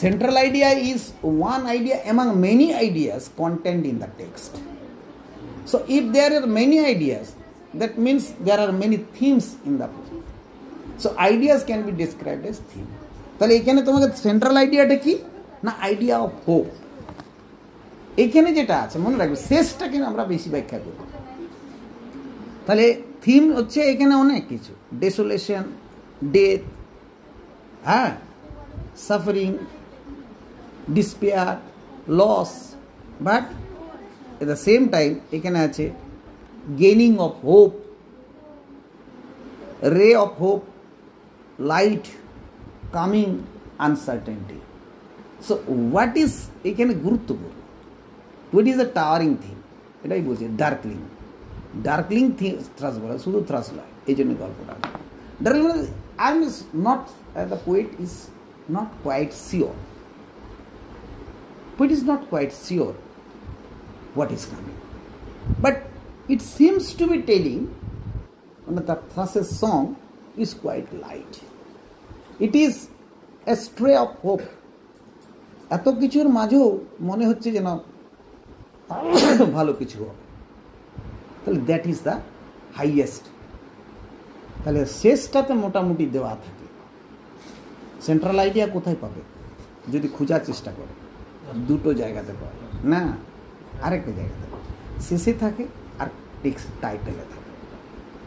Central idea is one idea among many ideas contained in the text. So if there are many ideas, that means there are many themes in the book. So ideas can be described as theme. তাহলে এখানে তোমাকে central আইডিয়াটা কি না idea of hope. এখানে যেটা আছে মনে রাখবে শেষটাকে আমরা বেশি ব্যাখ্যা করব। তাহলে থিম হচ্ছে এখানে অনেক কিছু, ডেসোলেশন, ডেথ, হ্যাঁ, suffering, despair, loss, but at the same time এখানে আছে gaining of hope, ray of hope, light, coming, uncertainty. So what is এখানে গুরুত্বপূর্ণ, what is the towering theme, এটাই বলছে ডার্কলিং। ডার্কলিং থ্রাস বলা, শুধু থ্রাস নয়, এই জন্য গল্পটা ডার্কলিং। I am not, the poet is not quite sure. Poet is not quite sure what is coming. But it seems to be telling that the Thrush's song is quite light. It is a stray of hope. এত কিছুর মাঝেও মনে হচ্ছে যেন ভালো কিছু হবে। তাহলে দ্যাট ইজ দ্য হাইয়েস্ট। তাহলে শেষটাতে মোটামুটি দেওয়া থাকে। সেন্ট্রাল আইডিয়া কোথায় পাবে যদি খোঁজার চেষ্টা করে? দুটো জায়গাতে পাবে না, আরেকটা জায়গাতে পাবে, শেষে থাকে আর টেক্সট টাইটেলে থাকে।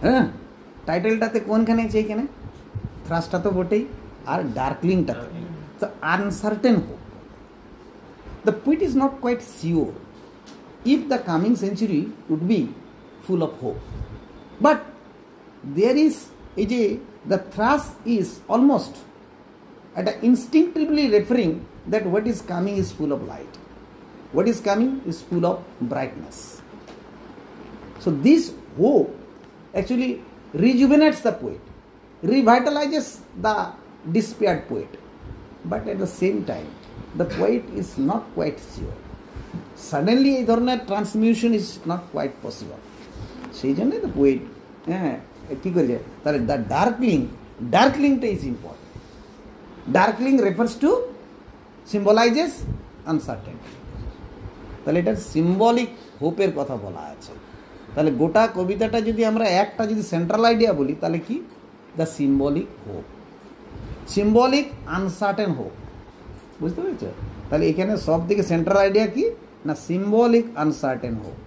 হ্যাঁ, টাইটেলটাতে কোনখানে আছে? এইখানে থ্রাসটা তো বটেই, আর ডার্কলিংটাতে। তো uncertain hope, the poet is not quite sure if the coming century would be full of hope, but there is এই যে the thrush is almost instinctively referring that what is coming is full of light, what is coming is full of brightness. So this hope actually rejuvenates the poet, revitalizes the despaired poet, but at the same time the poet is not quite sure. Suddenly এই ধরনের ট্রান্সমিউশন is not quite possible. সেই জন্য the poet কী করেছে, তাহলে the ডার্কলিংটা is important. Darkling refers to, symbolizes uncertainty. তাহলে এটা symbolic হোপের কথা বলা আছে। তাহলে গোটা কবিতাটা যদি আমরা একটা যদি সেন্ট্রাল আইডিয়া বলি তাহলে কি, the symbolic hope, symbolic uncertain hope. বুঝতে পেরেছ? তাহলে এখানে সব থেকে সেন্ট্রাল আইডিয়া কি না সিম্বলিক আনসার্টেন হোপ।